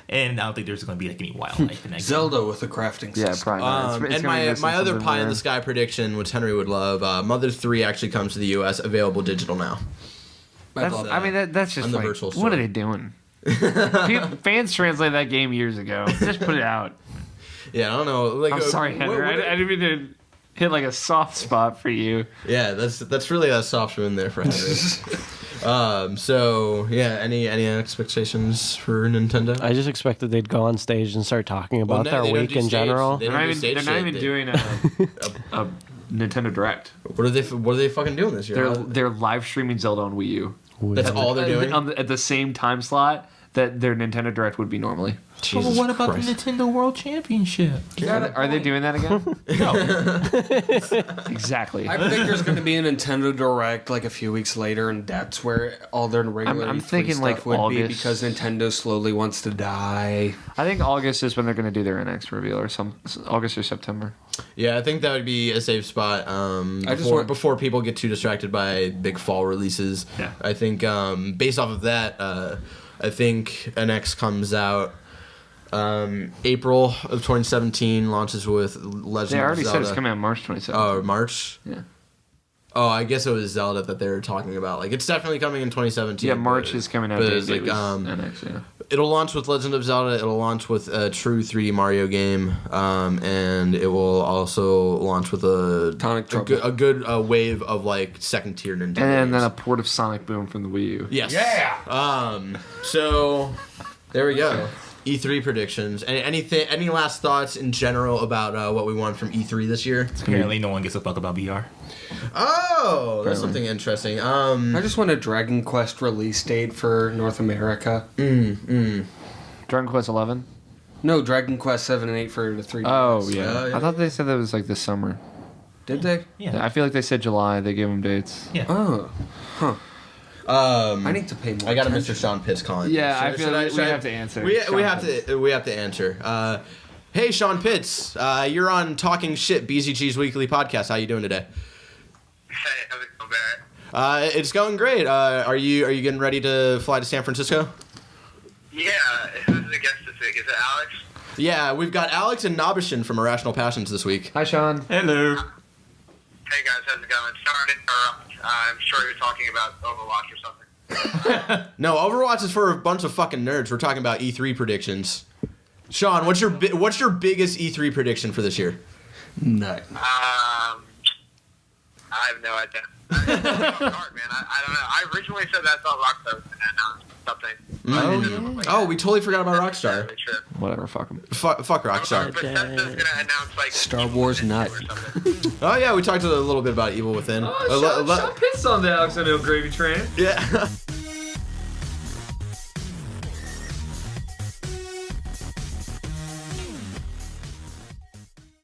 Speaker 5: And I don't think there's going to be like any wildlife in that
Speaker 4: Zelda with a crafting
Speaker 2: Yeah,
Speaker 4: system.
Speaker 2: probably not. It's
Speaker 1: And
Speaker 2: gonna be
Speaker 1: my
Speaker 2: missing
Speaker 1: other
Speaker 2: something
Speaker 1: pie in
Speaker 2: there.
Speaker 1: the sky prediction, which Henry would love, Mother 3 actually comes to the US, available digital now.
Speaker 4: I love
Speaker 2: I mean, that's just
Speaker 1: On the
Speaker 2: like,
Speaker 1: virtual
Speaker 2: what
Speaker 1: store.
Speaker 2: are they doing? Fans translated that game years ago. Just put it out.
Speaker 1: Yeah, I don't know. Like,
Speaker 2: I'm sorry, Henry. I didn't mean to hit like a soft spot for you.
Speaker 1: Yeah, that's really a soft spoon there for Henry. So yeah, any expectations for Nintendo?
Speaker 3: I just expected they'd go on stage and start talking
Speaker 1: Well,
Speaker 3: about
Speaker 1: no,
Speaker 3: their
Speaker 1: they don't
Speaker 3: week
Speaker 1: do
Speaker 3: in
Speaker 1: stage.
Speaker 3: general.
Speaker 1: They
Speaker 2: They're
Speaker 1: don't
Speaker 2: not
Speaker 1: do stage
Speaker 2: even, they're not
Speaker 1: shit.
Speaker 2: even doing a Nintendo Direct.
Speaker 1: What are they fucking doing this year?
Speaker 2: They're live streaming Zelda on Wii U.
Speaker 1: That's all they're doing.
Speaker 2: At the same time slot that their Nintendo Direct would be normally.
Speaker 1: Jesus
Speaker 5: what about
Speaker 1: Christ.
Speaker 5: the Nintendo World Championship?
Speaker 2: Are they doing that again?
Speaker 5: No.
Speaker 2: Exactly.
Speaker 4: I think there's going to be a Nintendo Direct like a few weeks later, and that's where all their regular
Speaker 2: I'm
Speaker 4: E3
Speaker 2: thinking,
Speaker 4: stuff
Speaker 2: like,
Speaker 4: would be
Speaker 2: August.
Speaker 4: because Nintendo slowly wants to die.
Speaker 2: I think August is when they're going to do their NX reveal, or August or September.
Speaker 1: Yeah, I think that would be a safe spot before people get too distracted by big fall releases.
Speaker 2: Yeah.
Speaker 1: I think based off of that, I think NX comes out April of 2017, launches with Legend
Speaker 2: They already
Speaker 1: of
Speaker 2: said
Speaker 1: Zelda.
Speaker 2: it's coming out March 27th.
Speaker 1: Oh, March?
Speaker 2: Yeah.
Speaker 1: Oh, I guess it was Zelda that they were talking about. Like, it's definitely coming in 2017.
Speaker 2: Yeah, March is coming out.
Speaker 1: But
Speaker 2: Day
Speaker 1: it's
Speaker 2: date
Speaker 1: like,
Speaker 2: was NX, yeah.
Speaker 1: it'll launch with Legend of Zelda. It'll launch with a true 3D Mario game, and it will also launch with
Speaker 4: Tonic Trouble.
Speaker 1: a good wave of like second tier Nintendo.
Speaker 2: And then a
Speaker 1: games.
Speaker 2: port of Sonic Boom from the Wii U.
Speaker 1: Yes. Yeah. So there we go. E3 predictions. Any last thoughts in general about what we want from E3 this year?
Speaker 5: Apparently, no one gives a fuck about VR.
Speaker 1: Oh, that's something interesting.
Speaker 4: I just want a Dragon Quest release date for North America.
Speaker 2: Dragon Quest 11?
Speaker 4: No, Dragon Quest 7 and 8 for the 3DS.
Speaker 2: Oh, yeah.
Speaker 1: yeah.
Speaker 2: I thought they said that was like this summer.
Speaker 4: Did they?
Speaker 5: Yeah.
Speaker 2: I feel like they said July. They gave them dates.
Speaker 5: Yeah.
Speaker 4: Oh. Huh. I need to pay more
Speaker 1: I got a
Speaker 4: attention.
Speaker 1: Mr. Sean Piss calling.
Speaker 2: Yeah, I
Speaker 1: Should
Speaker 2: feel like
Speaker 1: should
Speaker 2: we have to answer.
Speaker 1: We
Speaker 2: Sean
Speaker 1: have to answer. Hey, Sean Pitts, you're on Talking Shit, BZG's weekly podcast. How you doing today?
Speaker 7: Hey, how's it going, Barrett?
Speaker 1: It's going great. Are you getting ready to fly to San Francisco?
Speaker 7: Yeah, who's the guest this week? Is it Alex?
Speaker 1: Yeah, we've got Alex and Nabeshin from Irrational Passions this week.
Speaker 2: Hi, Sean.
Speaker 5: Hello.
Speaker 7: Hey guys, how's it going? Sorry to interrupt. I'm sure you're talking about Overwatch or something.
Speaker 1: No, Overwatch is for a bunch of fucking nerds. We're talking about E3 predictions. Sean, what's your biggest E3 prediction for this year?
Speaker 4: No.
Speaker 7: I have no idea. It's hard, man. I don't know. I originally said that I thought Rockstar was going to announce something.
Speaker 1: Oh, we totally forgot about Rockstar.
Speaker 2: Whatever, fuck them.
Speaker 1: Fuck Rockstar.
Speaker 7: Bethesda's going to announce like
Speaker 4: Star Wars Nut.
Speaker 7: or something.
Speaker 1: Oh yeah, we talked a little bit about Evil Within.
Speaker 2: Sean pissed on the Alex and Nabeshin gravy train.
Speaker 1: Yeah.